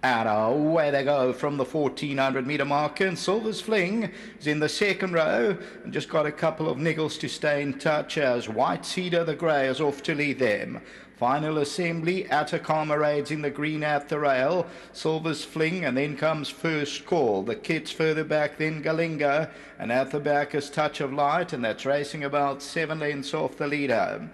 And away they go from the 1400 metre mark, and Silver's Fling is in the second row and just got a couple of niggles to stay in touch as White Cedar the grey is off to lead them. Final assembly, Atacama Raids in the green at the rail, Silver's Fling, and then comes First Call. The Kids further back, then Galinga, and at the back is Touch of Light, and that's racing about 7 lengths off the leader.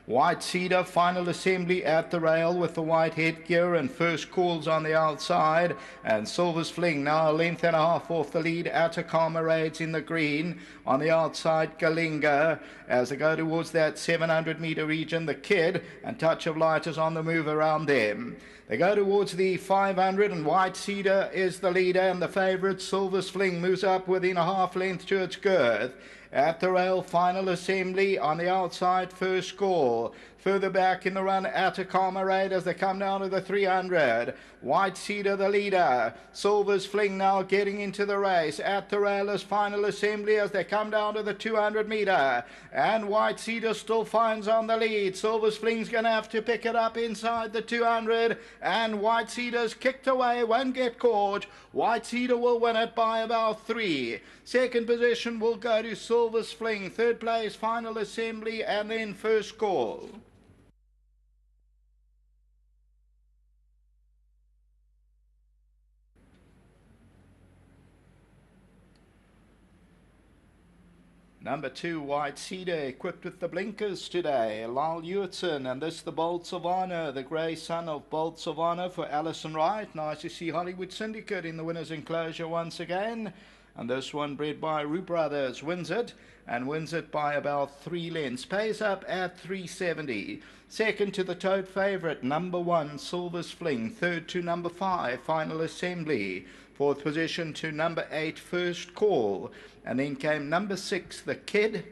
White Cedar, final assembly at the rail with the white headgear, and First Calls on the outside, and Silver's Fling now a length and a half off the lead. Atacama Raids in the green, on the outside Galinga as they go towards that 700 metre region. The Kid and Touch of Light is on the move around them. They go towards the 500, and White Cedar is the leader, and the favourite Silver's Fling moves up within a half length to its girth. At the rail, final assembly, on the outside First Call. Further back in the run, Atacama Raid as they come down to the 300. White Cedar the leader. Silver's Fling now getting into the race. At the rail is final assembly as they come down to the 200 metre. And White Cedar still finds on the lead. Silver's Fling's going to have to pick it up inside the 200. And White Cedar's kicked away, won't get caught. White Cedar will win it by about 3. Second position will go to Silver's Fling. Third place, final assembly, and then First Call. Number 2, White Cedar, equipped with the blinkers today. Lyle Hewitson, and this the Bolts of Honor, the grey son of Bolts of Honor for Alison Wright. Nice to see Hollywood Syndicate in the winner's enclosure once again. And this one bred by Roo Brothers wins it, and wins it by about 3 lengths. Pays up at 370. Second to the tote favourite, number 1, Silver's Fling. Third to number 5, Final Assembly. Fourth position to number 8, First Call. And then came number 6, The Kid.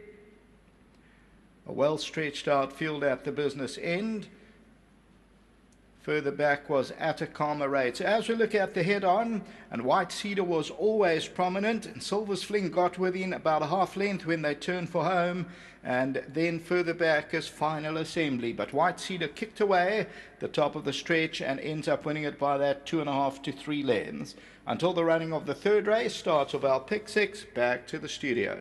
A well stretched out field at the business end. Further back was Atacama Raid. So as we look at the head-on, and White Cedar was always prominent, and Silver's Fling got within about a half length when they turned for home, and then further back is Final Assembly. But White Cedar kicked away the top of the stretch and ends up winning it by that 2.5 to 3 lengths. Until the running of the third race starts of our pick 6, back to the studio.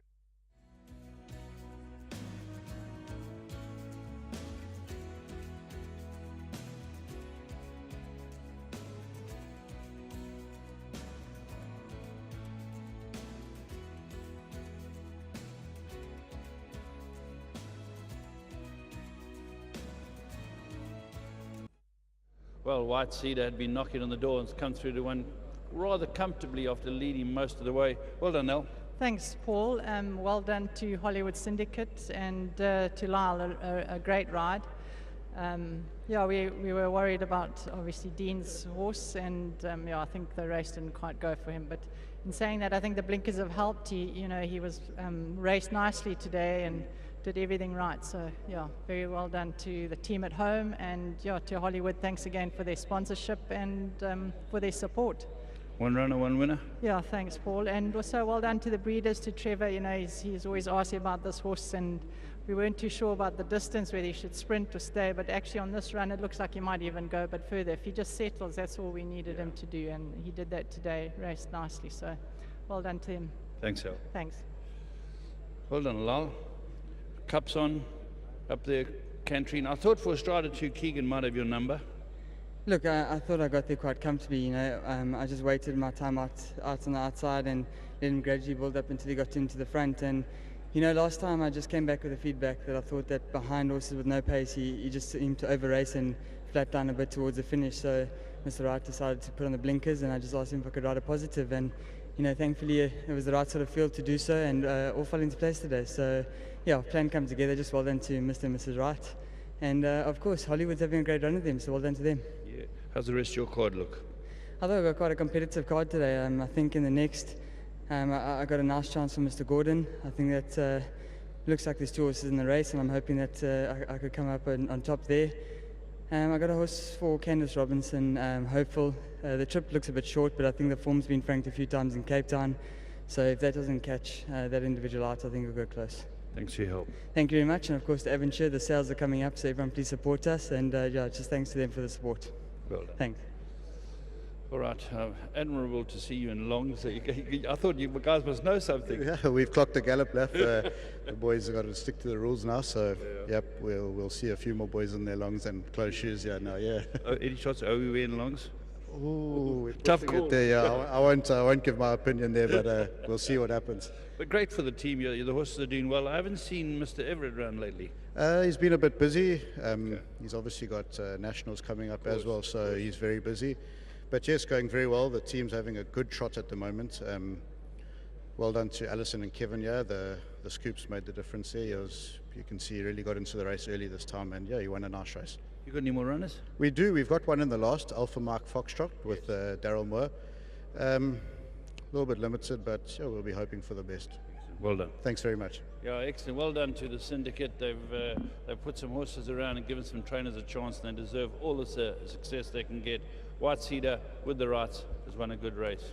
Well, White Cedar had been knocking on the door and come through to one rather comfortably after leading most of the way. Well done, Nell. Thanks, Paul. Well done to Hollywood Syndicate and to Lyle, a great ride. Yeah, we were worried about, obviously, Dean's horse, and yeah, I think the race didn't quite go for him. But in saying that, I think the blinkers have helped. He was raced nicely today and did everything right. So yeah, very well done to the team at home, and yeah, to Hollywood, thanks again for their sponsorship and for their support. One runner, one winner. Yeah, thanks, Paul. And also well done to the breeders, to Trevor. He's always asking about this horse, and we weren't too sure about the distance, whether he should sprint or stay. But actually on this run, it looks like he might even go a bit further. If he just settles, that's all we needed him to do. And he did that today, raced nicely. So well done to him. Thanks, Al. Thanks. Well done, Lal. Cups on, up there, Cantrine. I thought for a Strata 2, Keegan might have your number. Look, I thought I got there quite comfortably. I just waited my time out on the outside and let him gradually build up until he got into the front. And last time I just came back with the feedback that I thought that behind horses with no pace, he just seemed to over race and flat down a bit towards the finish. So Mr. Wright decided to put on the blinkers, and I just asked him if I could ride a positive. And thankfully it was the right sort of field to do so, and all fell into place today. So yeah, plan come together. Just well done to Mr. and Mrs. Wright. And of course, Hollywood's having a great run with them, so well done to them. Yeah. How's the rest of your card look? I thought I got quite a competitive card today. I think in the next, I got a nice chance from Mr. Gordon. I think that looks like there's 2 horses in the race, and I'm hoping that I could come up on top there. I got a horse for Candice Robinson, hopeful. The trip looks a bit short, but I think the form's been franked a few times in Cape Town. So if that doesn't catch that individual out, I think we'll go close. Thanks for your help. Thank you very much. And of course, to Avonshire, the sales are coming up, so everyone please support us. And yeah, just thanks to them for the support. Well done. Thanks. All right, admirable to see you in longs. I thought you guys must know something. Yeah, we've clocked a gallop lap. The boys have got to stick to the rules now. So, yep, we'll see a few more boys in their longs and closed shoes. Yeah, no, yeah. Any shots? OUE in longs? Ooh, Tough pushing it call. there, yeah, I won't give my opinion there, but we'll see what happens. But great for the team. The horses are doing well. I haven't seen Mr. Everett around lately. He's been a bit busy. He's obviously got nationals coming up as well, so he's very busy. But yes, going very well. The team's having a good trot at the moment. Well done to Alison and Kevin. Yeah, the scoops made the difference there. You can see he really got into the race early this time, and yeah, he won a nice race. You got any more runners? We do. We've got one in the last, Alpha Mark Foxtrot with Daryl Moore. A little bit limited, but yeah, we'll be hoping for the best. Well done. Thanks very much. Yeah, excellent. Well done to the syndicate. They've put some horses around and given some trainers a chance, and they deserve all the success they can get. White Cedar with the rights has won a good race.